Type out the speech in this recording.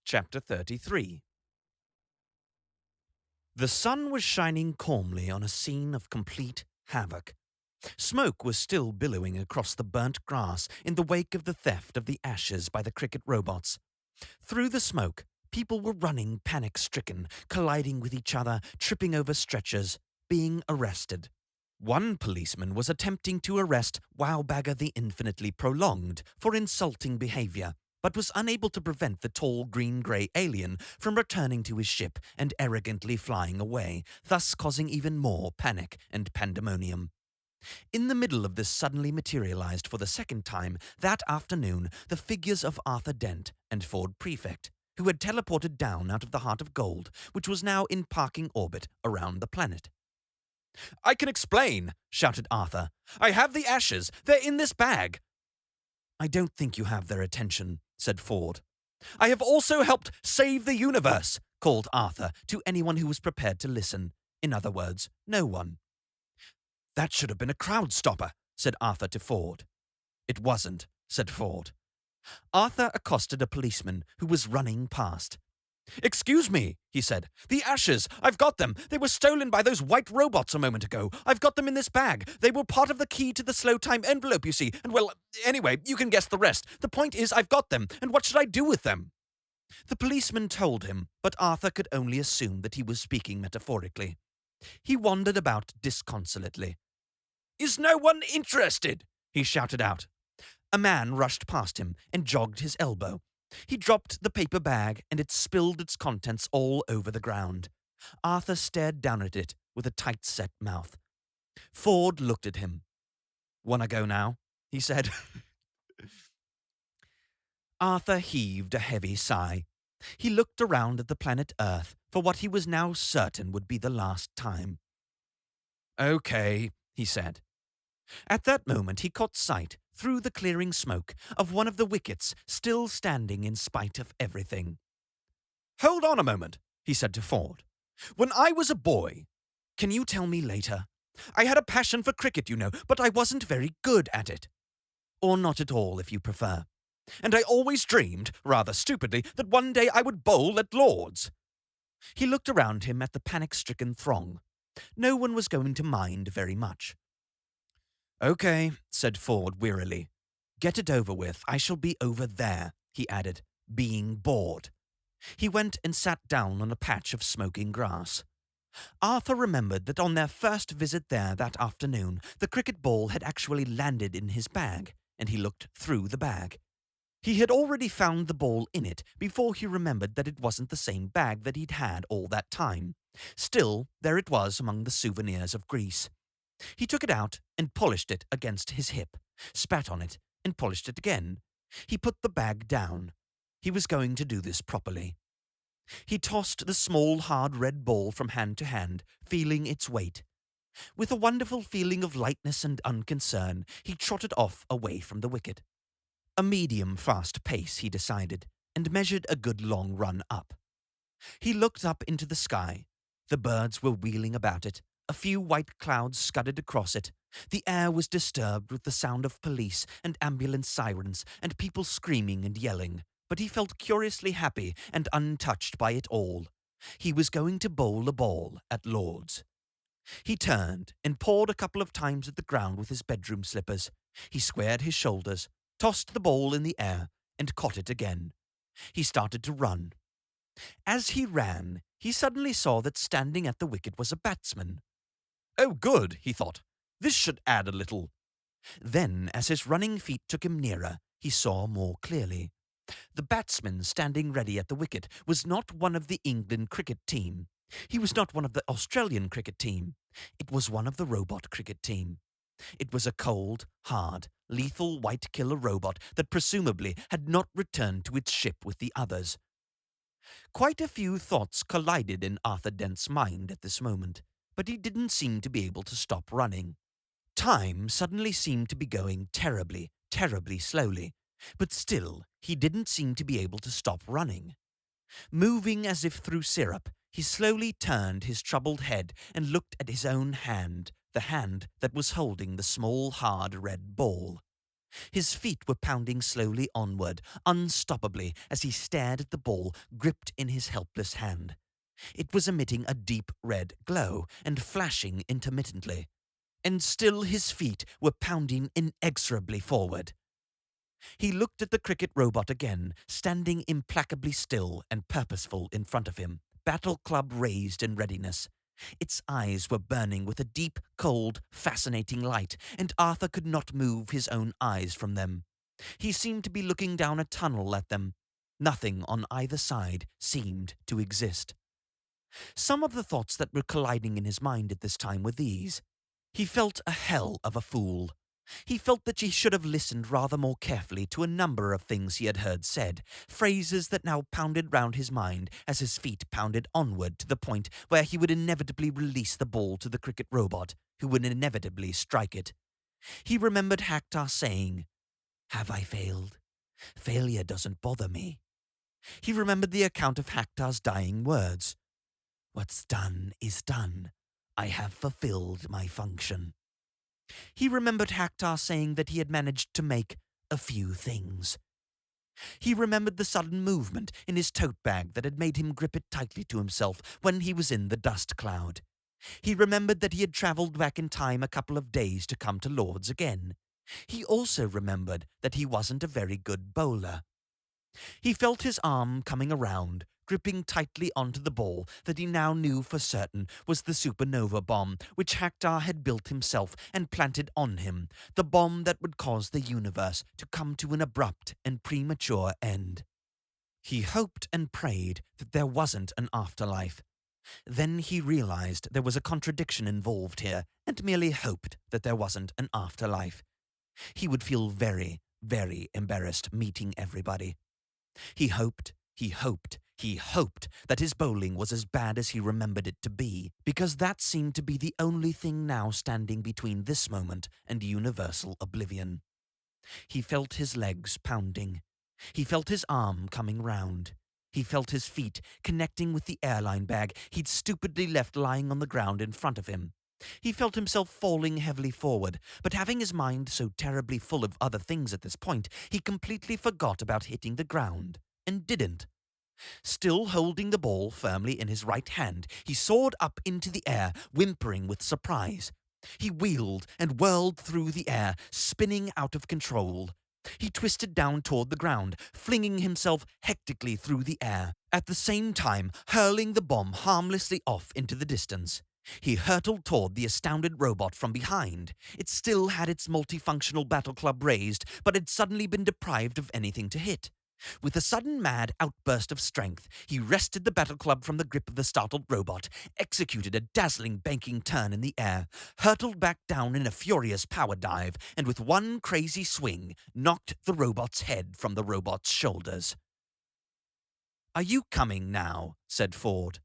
Chapter 33. The sun was shining calmly on a scene of complete havoc. Smoke was still billowing across the burnt grass in the wake of the theft of the ashes by the cricket robots. Through the smoke, people were running panic-stricken, colliding with each other, tripping over stretchers, being arrested. One policeman was attempting to arrest Wowbagger the Infinitely Prolonged for insulting behavior, but was unable to prevent the tall green-grey alien from returning to his ship and arrogantly flying away, thus causing even more panic and pandemonium. In the middle of this suddenly materialized for the second time that afternoon the figures of Arthur Dent and Ford Prefect, who had teleported down out of the Heart of Gold, which was now in parking orbit around the planet. "I can explain," shouted Arthur. "I have the ashes. They're in this bag." "I don't think you have their attention," said Ford. "I have also helped save the universe," called Arthur to anyone who was prepared to listen. In other words, no one. "That should have been a crowd stopper," said Arthur to Ford. "It wasn't," said Ford. Arthur accosted a policeman who was running past. "Excuse me," he said. "The ashes! I've got them! They were stolen by those white robots a moment ago. I've got them in this bag. They were part of the key to the slow time envelope, you see. And well, anyway, you can guess the rest. The point is, I've got them, and what should I do with them?" The policeman told him, but Arthur could only assume that he was speaking metaphorically. He wandered about disconsolately. "Is no one interested?" he shouted out. A man rushed past him and jogged his elbow. He dropped the paper bag and it spilled its contents all over the ground. Arthur stared down at it with a tight-set mouth. Ford looked at him. "Wanna go now?" he said. Arthur heaved a heavy sigh. He looked around at the planet Earth for what he was now certain would be the last time. "Okay," he said. At that moment he caught sight, through the clearing smoke, of one of the wickets still standing in spite of everything. "Hold on a moment," he said to Ford. "When I was a boy—" "Can you tell me later? I had a passion for cricket, you know, but I wasn't very good at it. Or not at all, if you prefer. And I always dreamed, rather stupidly, that one day I would bowl at Lord's." He looked around him at the panic-stricken throng. No one was going to mind very much. "Okay," said Ford wearily. "Get it over with. I shall be over there," he added, being bored. He went and sat down on a patch of smoking grass. Arthur remembered that on their first visit there that afternoon, the cricket ball had actually landed in his bag, and he looked through the bag. He had already found the ball in it before he remembered that it wasn't the same bag that he'd had all that time. Still, there it was among the souvenirs of Greece. He took it out and polished it against his hip, spat on it, and polished it again. He put the bag down. He was going to do this properly. He tossed the small, hard red ball from hand to hand, feeling its weight. With a wonderful feeling of lightness and unconcern, he trotted off away from the wicket. A medium-fast pace, he decided, and measured a good long run up. He looked up into the sky. The birds were wheeling about it. A few white clouds scudded across it. The air was disturbed with the sound of police and ambulance sirens and people screaming and yelling, but he felt curiously happy and untouched by it all. He was going to bowl a ball at Lord's. He turned and pawed a couple of times at the ground with his bedroom slippers. He squared his shoulders, tossed the ball in the air, and caught it again. He started to run. As he ran, he suddenly saw that standing at the wicket was a batsman. "Oh, good," he thought. "This should add a little." Then, as his running feet took him nearer, he saw more clearly. The batsman standing ready at the wicket was not one of the England cricket team. He was not one of the Australian cricket team. It was one of the robot cricket team. It was a cold, hard, lethal white killer robot that presumably had not returned to its ship with the others. Quite a few thoughts collided in Arthur Dent's mind at this moment, but he didn't seem to be able to stop running. Time suddenly seemed to be going terribly, terribly slowly, but still he didn't seem to be able to stop running. Moving as if through syrup, he slowly turned his troubled head and looked at his own hand, the hand that was holding the small hard red ball. His feet were pounding slowly onward, unstoppably, as he stared at the ball gripped in his helpless hand. It was emitting a deep red glow and flashing intermittently. And still his feet were pounding inexorably forward. He looked at the cricket robot again, standing implacably still and purposeful in front of him, battle club raised in readiness. Its eyes were burning with a deep, cold, fascinating light, and Arthur could not move his own eyes from them. He seemed to be looking down a tunnel at them. Nothing on either side seemed to exist. Some of the thoughts that were colliding in his mind at this time were these. He felt a hell of a fool. He felt that he should have listened rather more carefully to a number of things he had heard said, phrases that now pounded round his mind as his feet pounded onward to the point where he would inevitably release the ball to the cricket robot, who would inevitably strike it. He remembered Hector saying, "Have I failed? Failure doesn't bother me." He remembered the account of Hector's dying words. "What's done is done. I have fulfilled my function." He remembered Hector saying that he had managed to make a few things. He remembered the sudden movement in his tote bag that had made him grip it tightly to himself when he was in the dust cloud. He remembered that he had travelled back in time a couple of days to come to Lord's again. He also remembered that he wasn't a very good bowler. He felt his arm coming around, gripping tightly onto the ball that he now knew for certain was the supernova bomb which Hector had built himself and planted on him, the bomb that would cause the universe to come to an abrupt and premature end. He hoped and prayed that there wasn't an afterlife. Then he realized there was a contradiction involved here and merely hoped that there wasn't an afterlife. He would feel very, very embarrassed meeting everybody. He hoped that his bowling was as bad as he remembered it to be, because that seemed to be the only thing now standing between this moment and universal oblivion. He felt his legs pounding. He felt his arm coming round. He felt his feet connecting with the airline bag he'd stupidly left lying on the ground in front of him. He felt himself falling heavily forward, but having his mind so terribly full of other things at this point, he completely forgot about hitting the ground, and didn't. Still holding the ball firmly in his right hand, he soared up into the air, whimpering with surprise. He wheeled and whirled through the air, spinning out of control. He twisted down toward the ground, flinging himself hectically through the air, at the same time hurling the bomb harmlessly off into the distance. He hurtled toward the astounded robot from behind. It still had its multifunctional battle club raised, but had suddenly been deprived of anything to hit. With a sudden mad outburst of strength, he wrested the battle club from the grip of the startled robot, executed a dazzling banking turn in the air, hurtled back down in a furious power dive, and with one crazy swing, knocked the robot's head from the robot's shoulders. "Are you coming now?" said Ford.